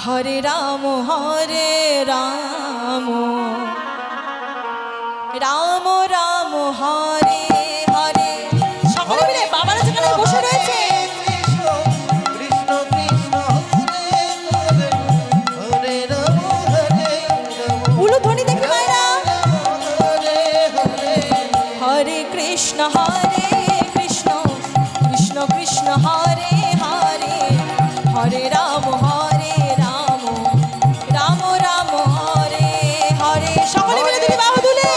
হরে রাম রাম রাম হরে হরে। সকলে মিলে বাবারা যেখানে বসে রয়েছে উলুধ্বনি দেখি মায়েরা। হরে কৃষ্ণ কৃষ্ণ কৃষ্ণ হরে হরে, হরে রাম রাম রাম হরে হরে। সকলে মিলে দুটি বাহু তুলে।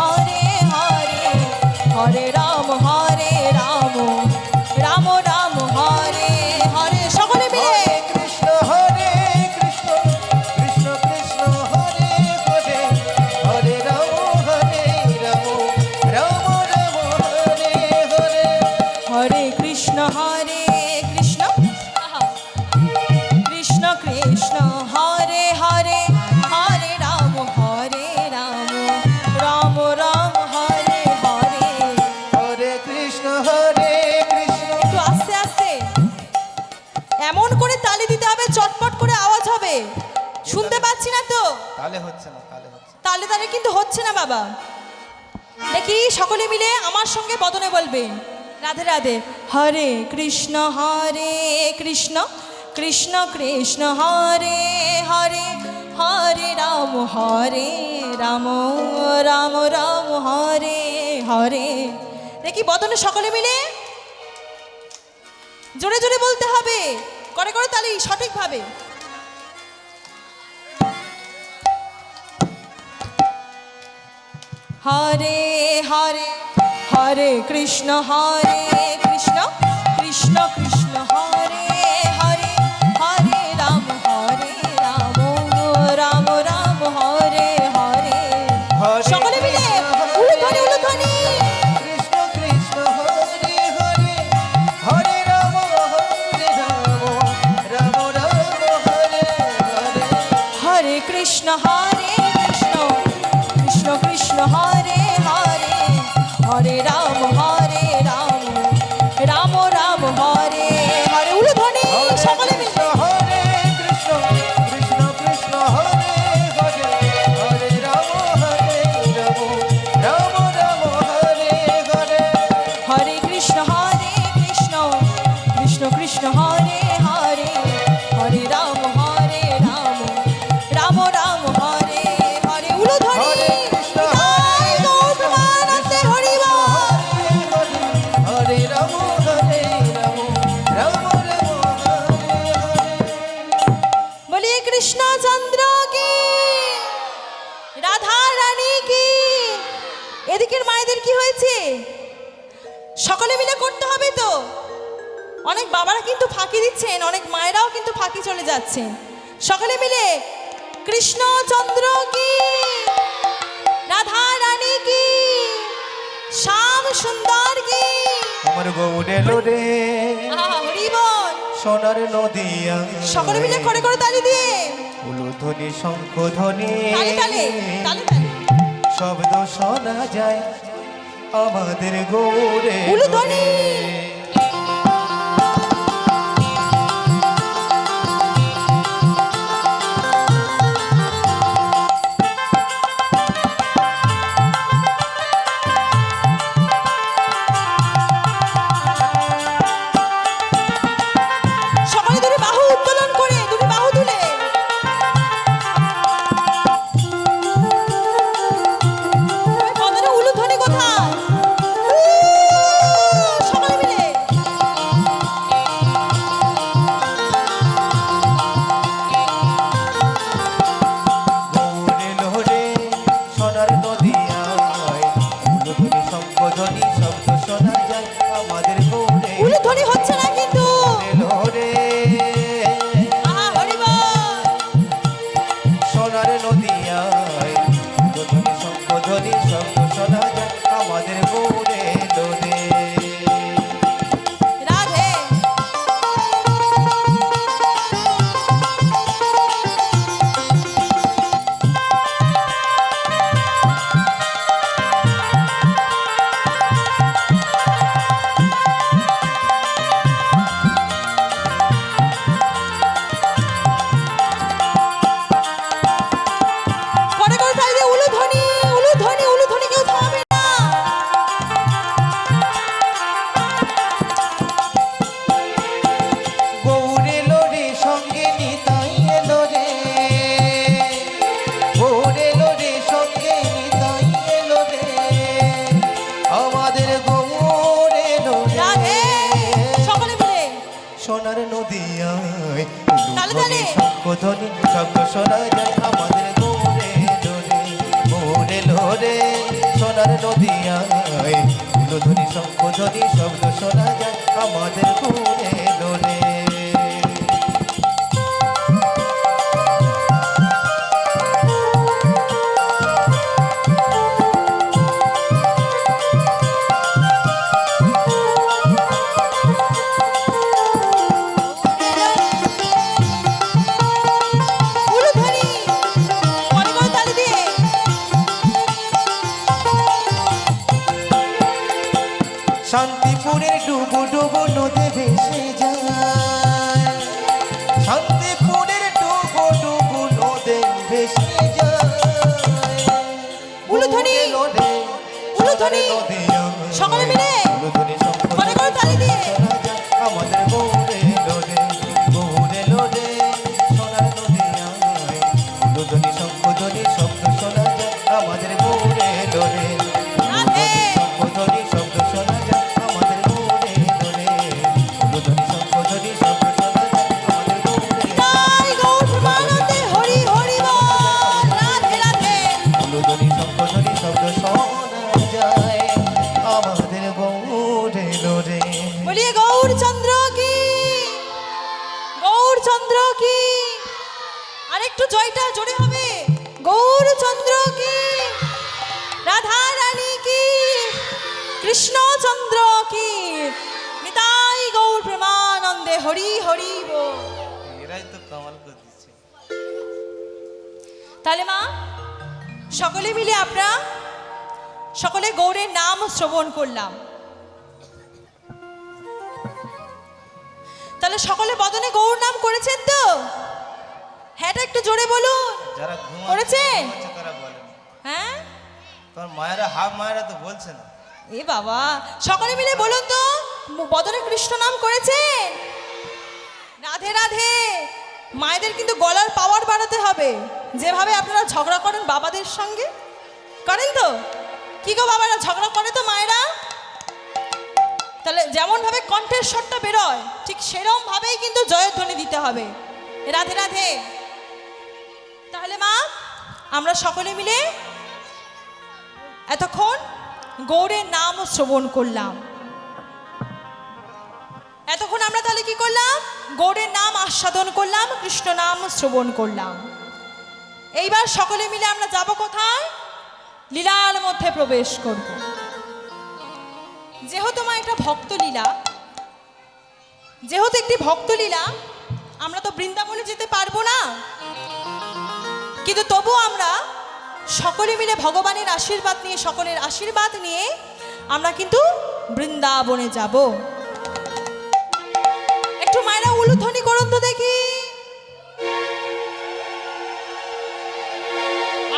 হরে হরে হরে রাম রাম রাম হরে হরে সকলে মিলে হরে কৃষ্ণ কৃষ্ণ কৃষ্ণ হরে হরে হরে রাম রাম রাম হরে হরে হরে কৃষ্ণ আহা। কৃষ্ণ কৃষ্ণ হরে হরে হরে রাম রাম রাম হরে হরে হরে কৃষ্ণ হরে কৃষ্ণ একটু আস্তে আস্তে এমন করে তালি দিতে হবে, চটপট করে আওয়াজ হবে। শুনতে পাচ্ছি না তো, তালে হচ্ছে না তালে হচ্ছে না। তালে তালে কিন্তু হচ্ছে না বাবা। দেখি সকলে মিলে আমার সঙ্গে বদনে বলবেন রাধে রাধে। হরে কৃষ্ণ কৃষ্ণ কৃষ্ণ হরে হরে হরে রাম রাম রাম হরে হরে। দেখি বদনে সকলে মিলে জোরে জোরে বলতে হবে, করে করে তালি সঠিকভাবে। হরে হরে হরে কৃষ্ণ কৃষ্ণ কৃষ্ণ কৃষ্ণ হরে হরে হরে রাম রাম রাম হরে হরে। হরে সকলে মিলে কৃষ্ণ, উলুধ্বনি উলুধ্বনি। কৃষ্ণ কৃষ্ণ হরে হরে হরে রাম রাম রাম হরে হরে হরে কৃষ্ণ কৃষ্ণ কৃষ্ণ কৃষ্ণ হরে হরে হরে রাম রাম রাম হরে হরে। উলুধ্বনি সকলে মিলে হরে কৃষ্ণ কৃষ্ণ কৃষ্ণ হরে হরে হরে রাম রাম রাম হরে হরে হরে কৃষ্ণ কৃষ্ণ কৃষ্ণ কৃষ্ণ হরে হরে হরে রাম রাম রাম হরে হরে। উলুধ্বনি হরে কৃষ্ণ জয় গৌতমানন্দে হরি বল। হরে রাম রাম রাম হরে হরে বলিয়ে কৃষ্ণচন্দ্র কি, রাধা রানী কি। এদিকের মায়েদের কি হয়েছে? সকলে মিলে করতে হবে তো। অনেক বাবারা কিন্তু ফাঁকি দিচ্ছেন, অনেক মায়েরাও কিন্তু ফাঁকি চলে যাচ্ছেন। সকলে মিলে কৃষ্ণচন্দ্র কি, রাধা রানী কি, শ্যাম সুন্দর কি। আমার গৌরে লোরে আহা, হরি বল। সোনার নদিয়া সকলে মিলে করে করে তালি দিয়ে উলুধ্বনি শঙ্খধ্বনি তালে তালে তালে তালে শব্দ শোনা যায় আমাদের গৌরে উলুধ্বনি। সকলে দুটি বাহু উত্তোলন করে, দুটি বাহু তুলে বদনে উলুধ্বনি কোথায়? সকলে মিলে গৌরে লোরে সোনার নদিয়ায় উলুধ্বনি শঙ্খধ্বনি শব্দ শোনা যায় আমাদের গৌরে উলুধ্বনি হচ্ছে না কিন্তু। লোরে আহা, হরি বল। সোনার নদিয়ায় উলুধ্বনি শঙ্খধ্বনি শব্দ শোনা যায় আমাদের গৌরে লোরে রাধে করে করে তালি দিয়ে উলুধ্বনি উলুধ্বনি উলুধ্বনি, কেউ থামবে না। গৌরে লোরে সঙ্গে নিতাই এলো রে গৌরে লোরে সঙ্গে নিতাই এলো রে আমাদের গৌরে রাধে লোরে সকলে মিলে সোনার নদিয়ায় তালে তালে। শঙ্খধ্বনি শব্দ শোনা যায় আমাদের গৌরে লোরে গৌরে লোরে সোনার সোনার নদিয়ায় উলুধ্বনি শঙ্খধ্বনি শব্দ শোনা যায় আমাদের ঘুরে লোরে। উলুধ্বনি করে করে তালি দিয়ে শান্তিপুরের ডুবু ডুবু নদী ভেসে যায়, শান্তিপুরের ডুবু ডুবু নদী ভেসে যায়। উলুধ্বনি, লোরে, উলুধ্বনি, নদিয়ায় সকলে মিলে উলুধ্বনি শঙ্খ করে করে তালি দিয়ে শোনা যায় আমাদের গৌরে লোরে, গৌরে লোরে সোনার নদিয়ায় উলুধ্বনি শঙ্খধ্বনি শব্দ শোনা যায় আমাদের গৌরে লোরে, রাধে শঙ্খধ্বনি শব্দ শোনা যায় আমাদের গৌরে লোরে, উলুধ্বনি শঙ্খধ্বনি শব্দ শোনা যায় আমাদের গৌরে। তাই গৌর প্রেমানন্দে হরি হরি বল। রাধে রাধে উলুধ্বনি শঙ্খধ্বনি শব্দ শোনা যায় আমাদের গৌরে লোরে। বলিয়ে গৌর চন্দ্র কি, গৌর চন্দ্র কি। আরেকটু জয়টা জোরে হবে। গৌর চন্দ্র কি, রাধা রানী কি, কৃষ্ণচন্দ্র কি। নিতাই গৌর প্রেমানন্দে হরি হরি বল। এরাই তো কামাল করে দিচ্ছে। তাহলে মা সকলে মিলে আমরা সকলে গৌরের নাম শ্রবণ করলাম। তাহলে সকলে বদনে গৌর নাম করেছেন তো? হ্যাঁটা একটু জোরে বলুন। যারা করেছেন? ঘুমাচ্ছে তারা বলেন, হ্যাঁ তোর মায়েরা হাফ মায়েরা তো বলছে না। এ বাবা, সকলে মিলে বলুন তো বদনে কৃষ্ণ নাম করেছেন? রাধে রাধে। মায়েদের কিন্তু গলার পাওয়ার বাড়াতে হবে। যেভাবে আপনারা ঝগড়া করেন বাবাদের সঙ্গে, করেন তো? কি গো বাবারা, ঝগড়া করে তো মায়েরা? তাহলে যেমন ভাবে কণ্ঠের স্বরটা বেরোয় ঠিক সেরকম ভাবেই কিন্তু জয়ধ্বনি দিতে হবে। রাধে রাধে। তাহলে মা আমরা সকলে মিলে এতক্ষণ গৌরের নাম শ্রবণ করলাম। এতক্ষণ আমরা তাহলে কি করলাম? গৌরের নাম আস্বাদন করলাম, কৃষ্ণ নাম শ্রবণ করলাম। এইবার সকলে মিলে আমরা যাব কোথায়? লীলার মধ্যে প্রবেশ করব। যেহেতু মা একটা ভক্ত লীলা, যেহেতু একটি ভক্ত লীলা, আমরা তো বৃন্দাবনে যেতে পারবো না, কিন্তু তবু আমরা সকলে মিলে ভগবানের আশীর্বাদ নিয়ে, সকলের আশীর্বাদ নিয়ে আমরা কিন্তু বৃন্দাবনে যাব। একটু মায়েরা উলুধ্বনি করুন তো দেখি।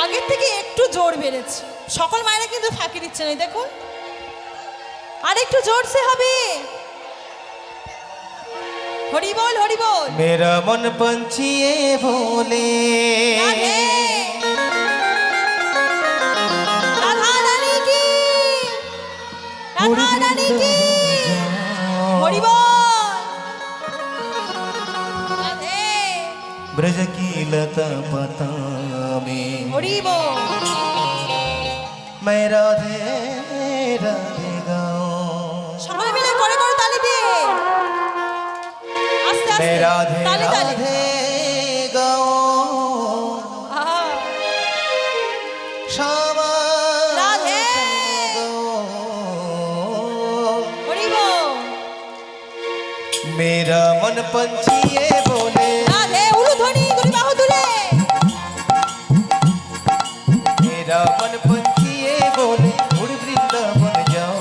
আগের থেকে একটু জোর বেড়েছে। সকল মায়েরা কিন্তু ফাঁকি দিচ্ছে না, দেখুন। আর একটু জোরসে হবে। হরি বল হরি বল। मेरा मन पंछिए भोले, রাধে রাধা রানী কি, রাধা রানী কি। হরি বল। রাধে ब्रज की लता पता में হরি বল। मैं राधे राधे गाऊं, সকলে মিলে করে করে তালি দিয়ে আস্তে আস্তে मैं राधे তালি তালি। राधे गाऊं, আহা, श्यामा राधे। गाऊं। হরি বল। मेरा मन पंछिए बोले, রাধে উলুধ্বনি দুই বাহু তুলে। मेरा मन पंछिए बोले उड़ वृंदावन जाओ,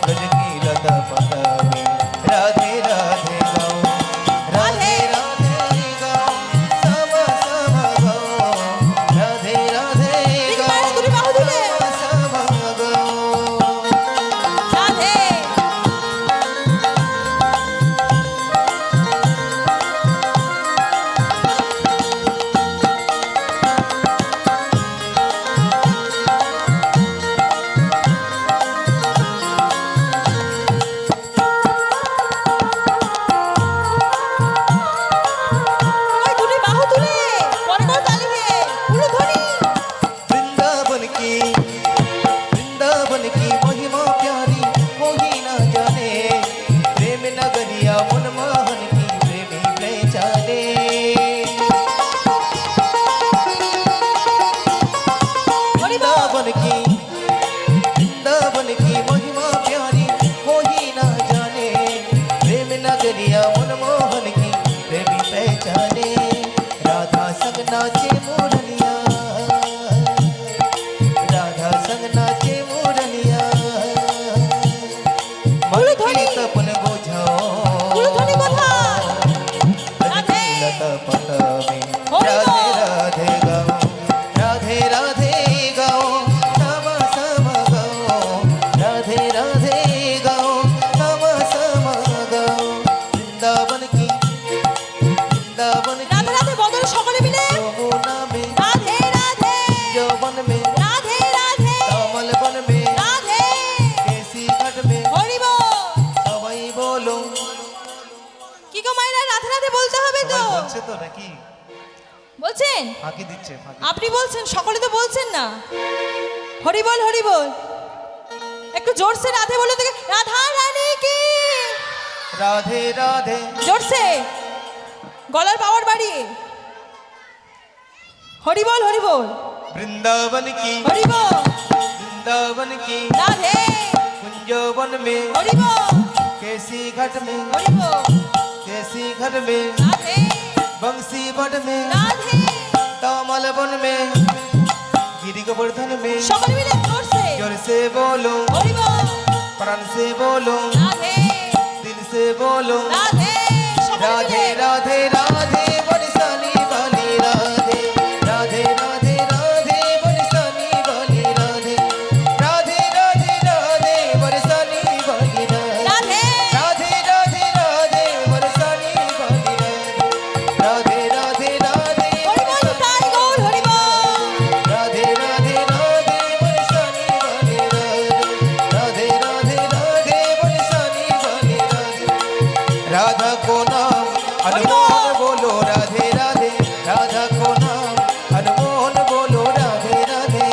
ब्रज की लता पता में राधे राधे गाओ, राधे राधे गाओ, समा समा गाओ, राधे राधे ঠিক गाओ, মায়েরা দুই বাহু তুলে। समा गाओ। রাধে বলছে তো নাকি? বলছেন? ফাঁকি দিচ্ছে, ফাঁকি। আপনি বলছেন, সকলে তো বলছেন না। হরি বল, হরি বল। একটু জোরসে রাধে বলে দেখে, রাধা রানী কি। রাধে রাধে। জোরসে, গলার পাওয়ার বাড়িয়ে। হরি বল, হরি বল। वृंदावन की, হরি বল। वृंदावन की রাধে। कुंजवन में, হরি বল, कैसी घट में, হরি বল। कैसी घर में, রাধে, बंसी बन में, রাধে। तामल वन में, गिरी गोवर्धन में। সকলে মিলে জোরসে। जोर से बोलो, হরি বল। प्राण से बोलो, রাধে, दिल से बोलो। রাধে। সকলে राधे মিলে। राधे राधे बरसानी वाली राधे, राधे राधे राधे बरसानी वाली राधे, राधे राधे राधे बरसानी वाली राधे, রাধে। राधे राधे राधे बरसानी वाली राधे, राधे राधे राधे হরি বল, তাই গৌর হরি বল। राधे राधे राधे बरसानी वाली राधे, राधे राधे राधे बरसानी वाली राधे। राधा को नाम अनमोल बोलो राधे राधे, राधा को नाम अनमोल बोलो राधे राधे।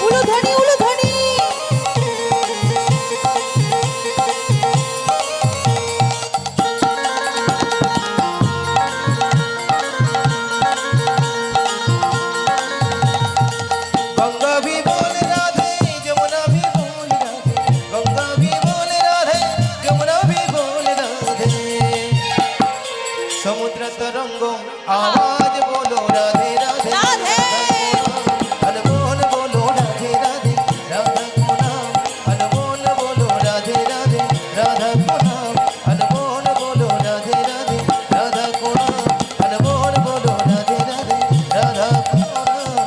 উলুধ্বনি, উলুধ্বনি। गंगा भी बोल राधे, यमुना भी बोल राधे, गंगा भी बोल राधे, यमुना भी बोल राधे। समुद्र तरंगों आवाज बोलो राधे राधे, राधे। अनमोल बोलो राधे राधे, राधा को नाम अनमोल बोलो राधे राधे, राधा को नाम अनमोल बोलो राधे राधे, राधा को नाम अनमोल बोलो राधे राधे, राधा को नाम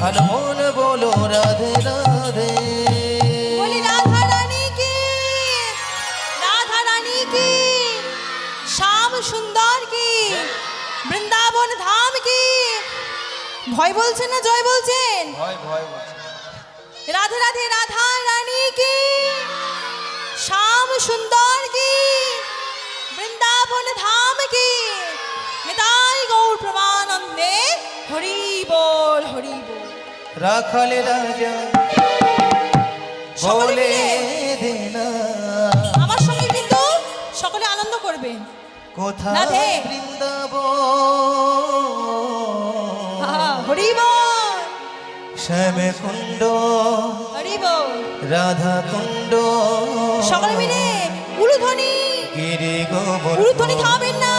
अनमोल बोलो राधे राधे। বলি রাধা রানী কি, রাধা রানী কি, শ্যাম সুন্দর কি, বৃন্দাবন ধাম কি। ভয় বলছেন না জয় বলছেন? ভয় ভয় বলছে। রাধে রাধে রাধা রানী কি, শ্যাম সুন্দর কি, বৃন্দাবন ধাম কি। নিতাই গৌর প্রমানন্দে হরি বল, হরি বল। রাখাল রাজা সকলে বলে মিলে দেনা, আমার সঙ্গে কিন্তু সকলে আনন্দ করবেন। কোথায় রাধে। বৃন্দাবন, হরি বল, শ্যাম কুণ্ড, হরি বল। রাধা কুণ্ড, সকলে মিলে উলুধ্বনি, গিরি গোবর্ধন। উলুধ্বনি থামাবেন না।